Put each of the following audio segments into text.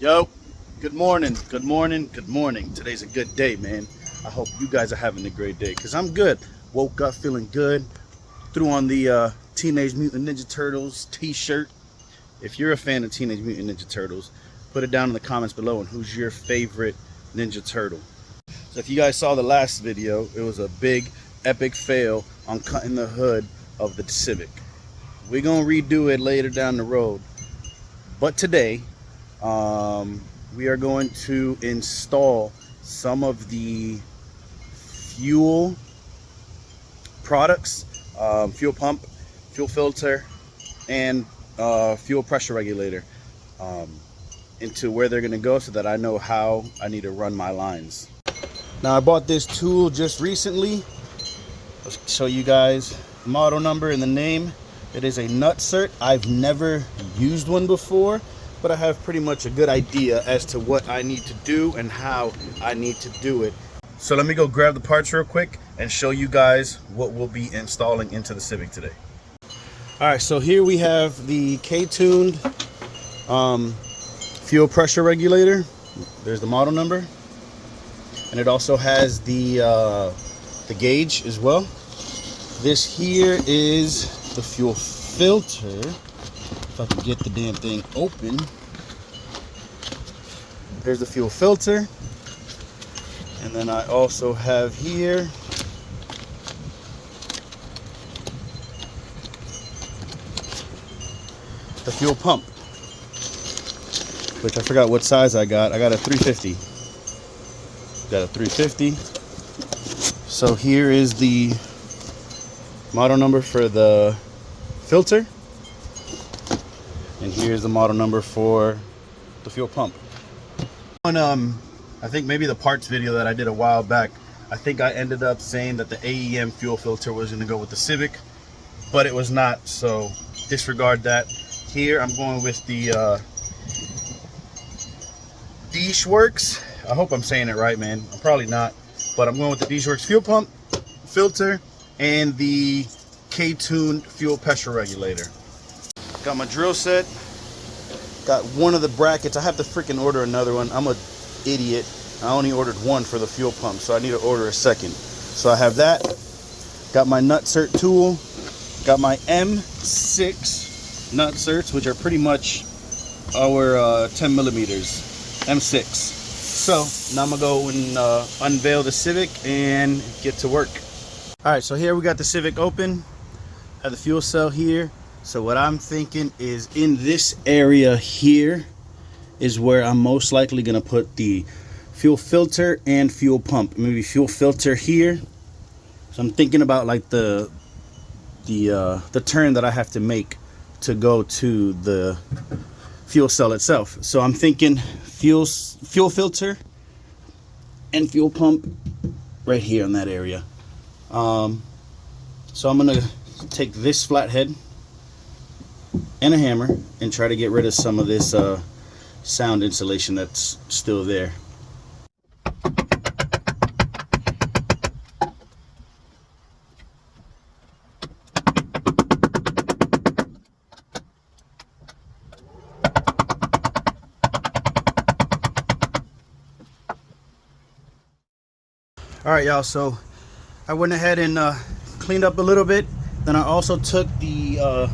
Yo, good morning, good morning, good morning. Today's a good day, man. I hope you guys are having a great day, because I'm good. Woke up feeling good. Threw on the Teenage Mutant Ninja Turtles t-shirt. If you're a fan of Teenage Mutant Ninja Turtles, put it down in the comments below and who's your favorite Ninja Turtle. So if you guys saw the last video, it was a big, epic fail on cutting the hood of the Civic. We're going to redo it later down the road. But today, we are going to install some of the fuel products, fuel pump, fuel filter, and fuel pressure regulator into where they're going to go so that I know how I need to run my lines. Now I bought this tool just recently. Let's show you guys the model number and the name. It is a nut cert. I've never used one before, but I have pretty much a good idea as to what I need to do and how I need to do it. So let me go grab the parts real quick and show you guys what we'll be installing into the Civic today. All right, so here we have the K-tuned fuel pressure regulator. There's the model number, and it also has the gauge as well. This here is the fuel filter. If I can get the damn thing open. There's the fuel filter. And then I also have here the fuel pump, which I forgot what size I got. I got a 350. Got a 350. So here is the model number for the filter, and here's the model number for the fuel pump. I think maybe the parts video that I did a while back, I think I ended up saying that the AEM fuel filter was going to go with the Civic, but it was not, so disregard that. Here I'm going with the DeatschWerks. I hope I'm saying it right, man. I'm probably not, but I'm going with the DeatschWerks fuel pump, filter, and the K-tuned fuel pressure regulator. Got my drill set. Got one of the brackets. I have to freaking order another one. I'm an idiot. I only ordered one for the fuel pump, so I need to order a second. So I have that. Got my nut cert tool. Got my M6 nut certs, which are pretty much our 10 millimeters M6. So now I'm gonna go and unveil the Civic and get to work. All right, so here we got the Civic open. Have the fuel cell here. So what I'm thinking is in this area here is where I'm most likely gonna put the fuel filter and fuel pump. Maybe fuel filter here. So I'm thinking about like the turn that I have to make to go to the fuel cell itself. So I'm thinking fuel filter and fuel pump right here in that area. So I'm gonna take this flathead and a hammer and try to get rid of some of this sound insulation that's still there. All right, y'all, so I went ahead and cleaned up a little bit. Then I also took the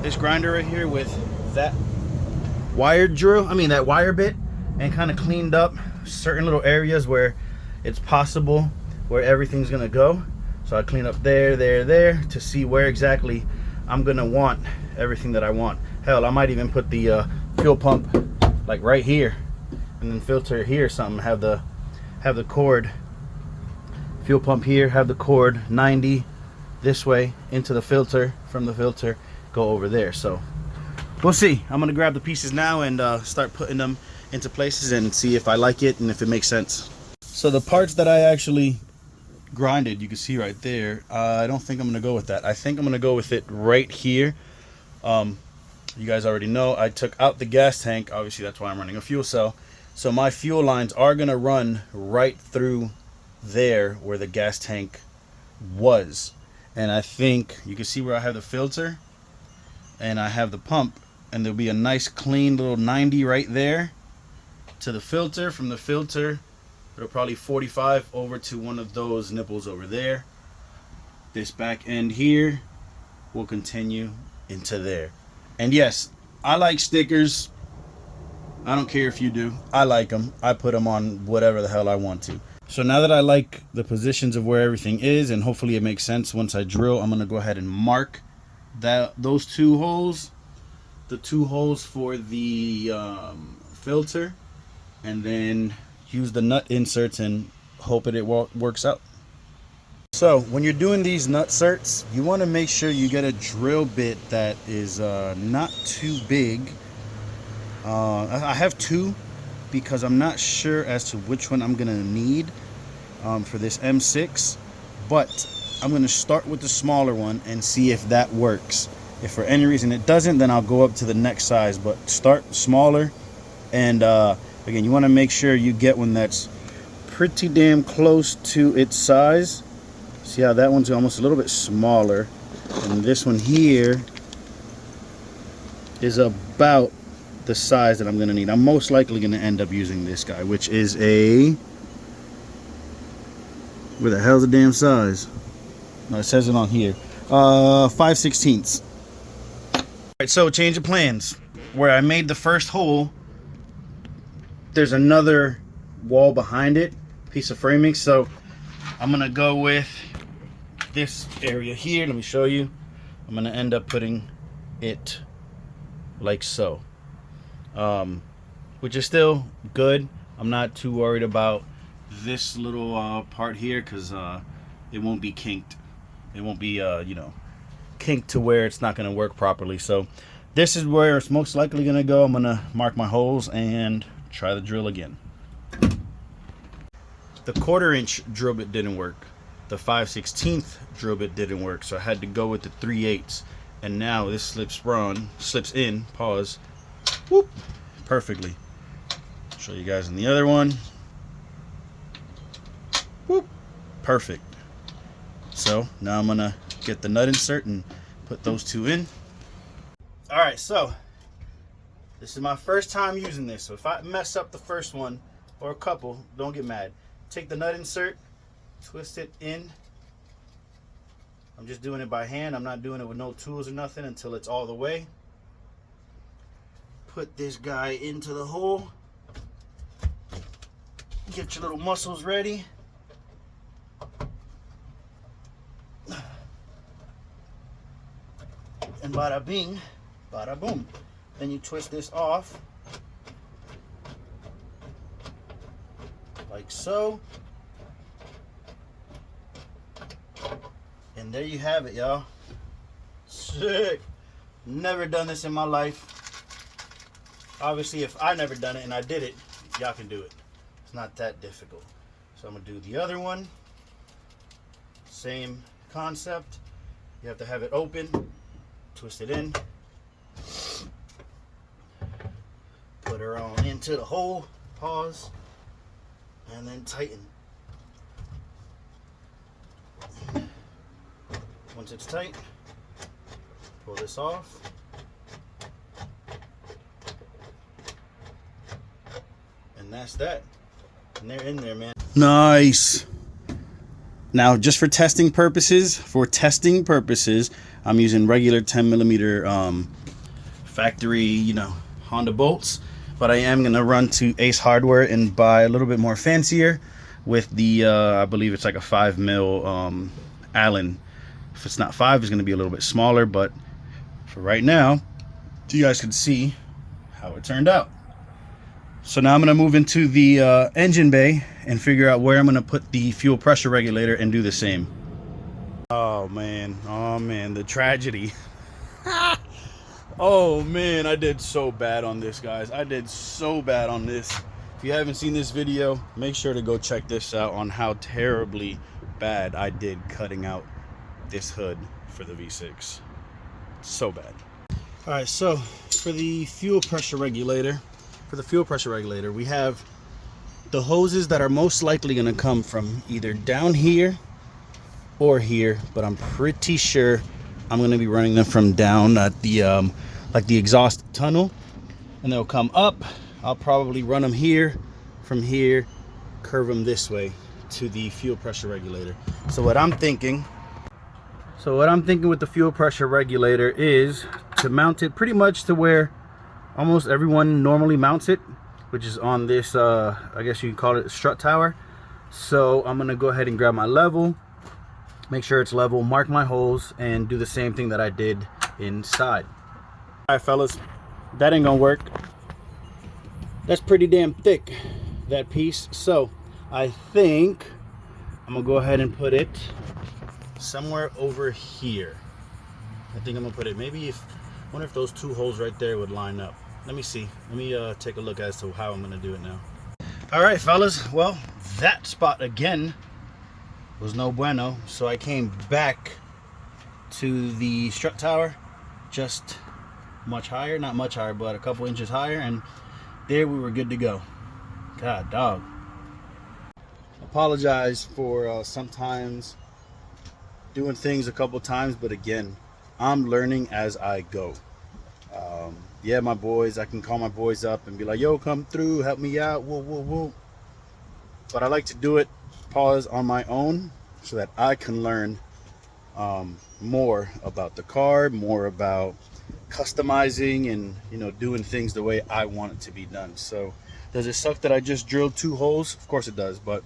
this grinder right here with that that wire bit, and kind of cleaned up certain little areas where it's possible where everything's gonna go. So I clean up there to see where exactly I'm gonna want everything that I want. Hell, I might even put the fuel pump like right here, and then filter here or something. Have the cord, fuel pump here, have the cord 90 this way into the filter, from the filter go over there. So we'll see. I'm gonna grab the pieces now and start putting them into places and see if I like it and if it makes sense. So the parts that I actually grinded, you can see right there, I don't think I'm gonna go with that. I think I'm gonna go with it right here. You guys already know I took out the gas tank. Obviously that's why I'm running a fuel cell. So my fuel lines are gonna run right through there where the gas tank was. And I think you can see where I have the filter and I have the pump. and there'll be a nice clean little 90 right there to the filter. From the filter, it'll probably 45 over to one of those nipples over there. This back end here will continue into there. And yes, I like stickers. I don't care if you do. I like them. I put them on whatever the hell I want to. So now that I like the positions of where everything is, and hopefully it makes sense once I drill, I'm going to go ahead and mark those two holes, the two holes for the filter, and then use the nut inserts and hope it works out. So when you're doing these nut inserts, you want to make sure you get a drill bit that is not too big. I have two because I'm not sure as to which one I'm gonna need for this M6, but I'm gonna start with the smaller one and see if that works. If for any reason it doesn't, then I'll go up to the next size, but start smaller. And again, you want to make sure you get one that's pretty damn close to its size. See how that one's almost a little bit smaller, and this one here is about the size that I'm going to need. I'm most likely going to end up using this guy, which is a, where the hell's the damn size? No, it says it on here. 5/16. Alright, so change of plans. Where I made the first hole, there's another wall behind it, piece of framing, so I'm going to go with this area here. Let me show you. I'm going to end up putting it like so. Which is still good. I'm not too worried about this little part here because it won't be kinked. It won't be you know, kinked to where it's not going to work properly. So this is where it's most likely going to go. I'm going to mark my holes and try the drill again. The 1/4" drill bit didn't work. The 5/16 drill bit didn't work, so I had to go with the 3/8. And now this slips in, pause, whoop, perfectly. Show you guys in the other one. Whoop, perfect. So now I'm gonna get the nut insert and put those two in. All right, so this is my first time using this. So if I mess up the first one or a couple, don't get mad. Take the nut insert, twist it in. I'm just doing it by hand. I'm not doing it with no tools or nothing until it's all the way. Put this guy into the hole. Get your little muscles ready. And bada bing, bada boom. Then you twist this off. Like so. And there you have it, y'all. Sick. Never done this in my life. Obviously, if I never done it and I did it, y'all can do it. It's not that difficult. So I'm gonna do the other one. Same concept. You have to have it open, twist it in, put her on into the hole, pause, and then tighten. Once it's tight, pull this off. And that's that. And they're in there, man. Nice. Now, just for testing purposes, I'm using regular 10mm factory, you know, Honda bolts. But I am going to run to Ace Hardware and buy a little bit more fancier with the, I believe it's like a 5mm Allen. If it's not 5, it's going to be a little bit smaller. But for right now, you guys can see how it turned out. So now I'm going to move into the engine bay and figure out where I'm going to put the fuel pressure regulator and do the same. Oh man, the tragedy. Oh man, I did so bad on this, guys. I did so bad on this. If you haven't seen this video, make sure to go check this out on how terribly bad I did cutting out this hood for the V6. So bad. All right, so for the fuel pressure regulator, we have the hoses that are most likely going to come from either down here or here, but I'm pretty sure I'm going to be running them from down at the like the exhaust tunnel, and they'll come up. I'll probably run them here, from here, curve them this way to the fuel pressure regulator. So what I'm thinking with the fuel pressure regulator is to mount it pretty much to where almost everyone normally mounts it, which is on this, I guess you can call it a strut tower. So I'm gonna go ahead and grab my level, make sure it's level, mark my holes, and do the same thing that I did inside. All right, fellas, that ain't gonna work. That's pretty damn thick, that piece. So I think I'm gonna go ahead and put it somewhere over here. I think I'm gonna put it, maybe I wonder if those two holes right there would line up. Let me see. Let me take a look as to how I'm gonna do it now. All right, fellas. Well, that spot again was no bueno. So I came back to the strut tower, just much higher, not much higher, but a couple inches higher, and there we were good to go. God dog. Apologize for sometimes doing things a couple times, but again, I'm learning as I go. Yeah, my boys, I can call my boys up and be like, yo, come through, help me out, whoa, whoa, whoa. But I like to do it, pause on my own, so that I can learn more about the car, more about customizing and, you know, doing things the way I want it to be done. So does it suck that I just drilled two holes? Of course it does, but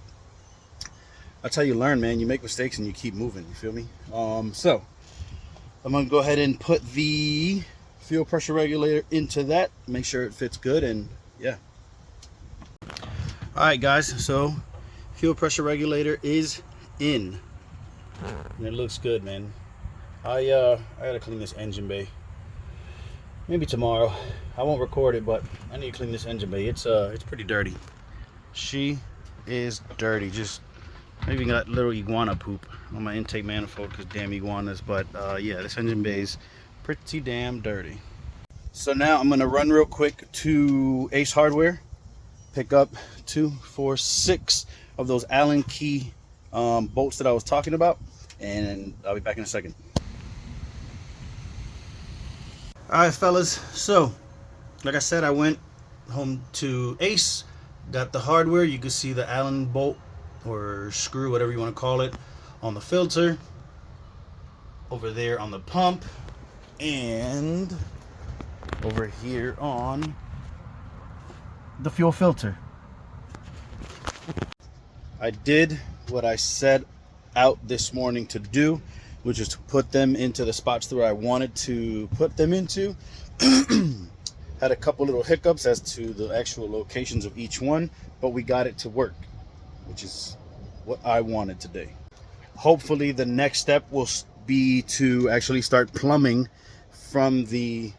that's how you learn, man. You make mistakes and you keep moving, you feel me? So I'm gonna go ahead and put the fuel pressure regulator into that, make sure it fits good, and yeah. All right, guys, so fuel pressure regulator is in, and it looks good, man. I gotta clean this engine bay. Maybe tomorrow. I won't record it, but I need to clean this engine bay. It's pretty dirty. She is dirty. Just maybe got little iguana poop on my intake manifold because damn iguanas. But yeah, this engine bay is pretty damn dirty. So now I'm gonna run real quick to Ace Hardware, pick up 2, 4, 6 of those Allen key bolts that I was talking about, and I'll be back in a second. All right, fellas, so like I said, I went home to Ace, got the hardware. You can see the Allen bolt or screw, whatever you want to call it, on the filter, over there on the pump, and over here on the fuel filter. I did what I set out this morning to do, which is to put them into the spots where I wanted to put them into. Had a couple little hiccups as to the actual locations of each one, but we got it to work, which is what I wanted today. Hopefully the next step will be to actually start plumbing from the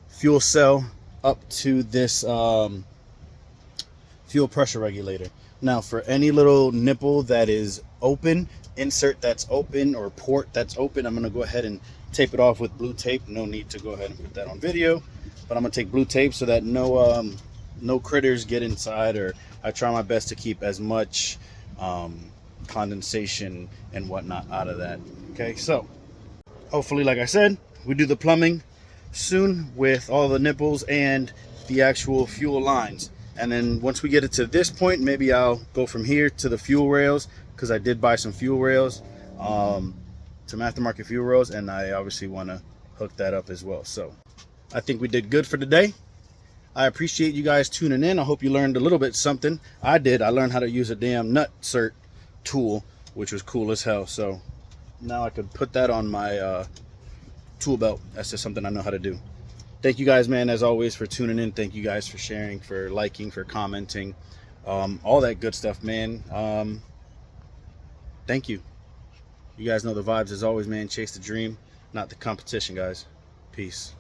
fuel cell up to this fuel pressure regulator. Now, for any little nipple that is open, insert that's open, or port that's open, I'm going to go ahead and tape it off with blue tape. No need to go ahead and put that on video, but I'm going to take blue tape so that no critters get inside, or I try my best to keep as much condensation and whatnot out of that. Okay, so hopefully, like I said, we do the plumbing soon with all the nipples and the actual fuel lines. And then once we get it to this point, maybe I'll go from here to the fuel rails, because I did buy some fuel rails, some aftermarket fuel rails, and I obviously want to hook that up as well. So I think we did good for today. I appreciate you guys tuning in. I hope you learned a little bit something. I did. I learned how to use a damn nut cert tool, which was cool as hell. So now I could put that on my tool belt. That's just something I know how to do. Thank you guys, man, as always, for tuning in. Thank you guys for sharing, for liking, for commenting, all that good stuff, man. Thank you. You guys know the vibes as always, man. Chase the dream, not the competition, guys. Peace.